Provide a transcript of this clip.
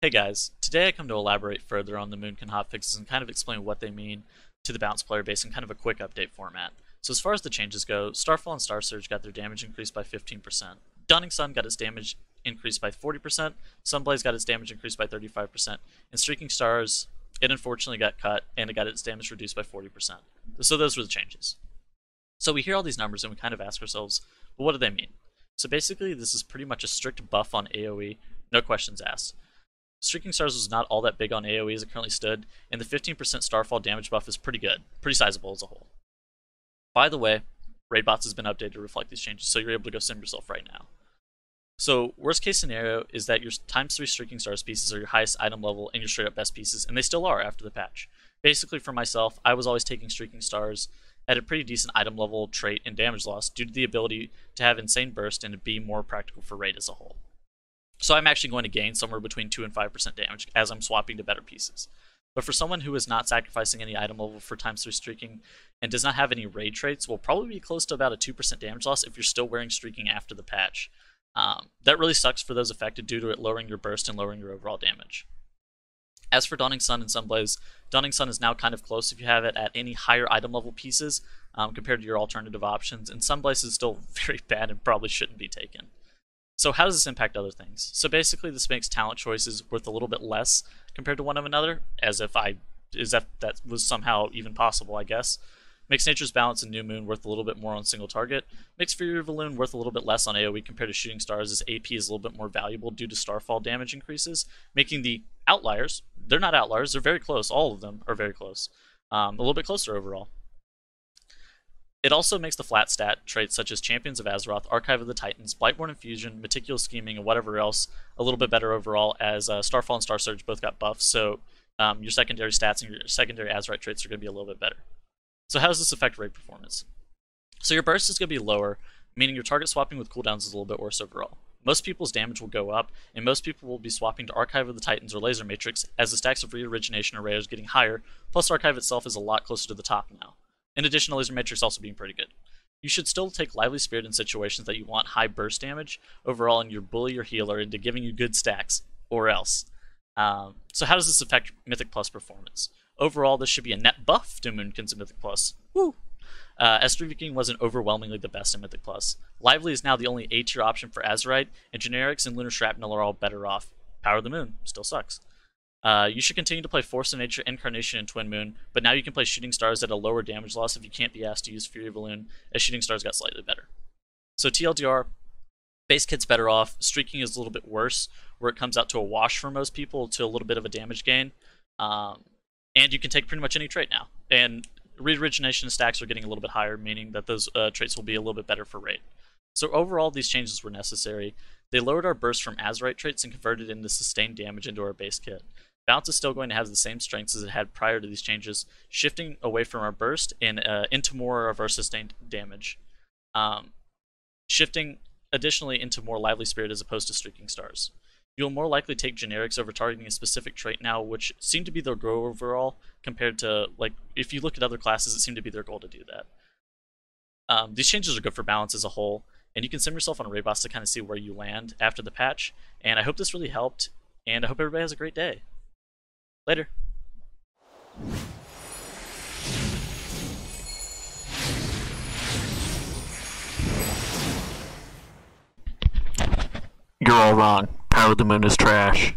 Hey guys, today I come to elaborate further on the Moonkin hotfixes and kind of explain what they mean to the balanced player base in kind of a quick update format. So as far as the changes go, Starfall and Star Surge got their damage increased by 15%. Dawning Sun got its damage increased by 40%, Sunblaze got its damage increased by 35%, and Streaking Stars, it unfortunately got cut and it got its damage reduced by 40%. So those were the changes. So we hear all these numbers and we kind of ask ourselves, well, what do they mean? So basically this is pretty much a strict buff on AoE, no questions asked. Streaking Stars was not all that big on AoE as it currently stood, and the 15% Starfall damage buff is pretty good, pretty sizable as a whole. By the way, raid bots has been updated to reflect these changes, so you're able to go sim yourself right now. So worst case scenario is that your ×3 Streaking Stars pieces are your highest item level and your straight up best pieces, and they still are after the patch. Basically for myself, I was always taking Streaking Stars at a pretty decent item level, trait, and damage loss due to the ability to have insane burst and to be more practical for raid as a whole. So I'm actually going to gain somewhere between 2 and 5% damage as I'm swapping to better pieces. But for someone who is not sacrificing any item level for ×3 streaking and does not have any raid traits, will probably be close to about a 2% damage loss if you're still wearing streaking after the patch. That really sucks for those affected due to it lowering your burst and lowering your overall damage. As for Dawning Sun and Sunblaze, Dawning Sun is now kind of close if you have it at any higher item level pieces compared to your alternative options, and Sunblaze is still very bad and probably shouldn't be taken. So how does this impact other things? So basically this makes talent choices worth a little bit less compared to one of another, as if that was somehow even possible, I guess. Makes Nature's Balance and New Moon worth a little bit more on single target. Makes Fury of Valoon worth a little bit less on AoE compared to Shooting Stars, as AP is a little bit more valuable due to Starfall damage increases, making the outliers, they're not outliers, they're very close, all of them are very close, a little bit closer overall. It also makes the flat stat traits such as Champions of Azeroth, Archive of the Titans, Blightborn Infusion, Meticulous Scheming, and whatever else a little bit better overall, as Starfall and Star Surge both got buffs, so your secondary stats and your secondary Azerite traits are going to be a little bit better. So how does this affect raid performance? So your burst is going to be lower, meaning your target swapping with cooldowns is a little bit worse overall. Most people's damage will go up, and most people will be swapping to Archive of the Titans or Laser Matrix, as the stacks of re-origination array is getting higher, plus Archive itself is a lot closer to the top now. In addition to Laser Matrix also being pretty good. You should still take Lively Spirit in situations that you want high burst damage overall, and you bully your healer into giving you good stacks, or else. So how does this affect Mythic Plus performance? Overall, this should be a net buff to Moonkin's Mythic Plus. Woo! S3 wasn't overwhelmingly the best in Mythic Plus. Lively is now the only A tier option for Azerite, and Generics and Lunar Shrapnel are all better off. Power of the Moon still sucks. You should continue to play Force of Nature, Incarnation, and Twin Moon, but now you can play Shooting Stars at a lower damage loss if you can't be asked to use Fury of Valoon, as Shooting Stars got slightly better. So TLDR, base kit's better off, streaking is a little bit worse, where it comes out to a wash for most people to a little bit of a damage gain, and you can take pretty much any trait now. And re-origination stacks are getting a little bit higher, meaning that those traits will be a little bit better for raid. So overall, these changes were necessary. They lowered our burst from Azerite traits and converted into sustained damage into our base kit. Balance is still going to have the same strengths as it had prior to these changes, shifting away from our burst and into more of our sustained damage. Shifting additionally into more Lively Spirit as opposed to Streaking Stars. You'll more likely take generics over targeting a specific trait now, which seem to be their goal overall, compared to, like, if you look at other classes, it seemed to be their goal to do that. These changes are good for balance as a whole, and you can sim yourself on a raid boss to kind of see where you land after the patch, and I hope this really helped, and I hope everybody has a great day. Later. You're all wrong. Power of the Moon is trash.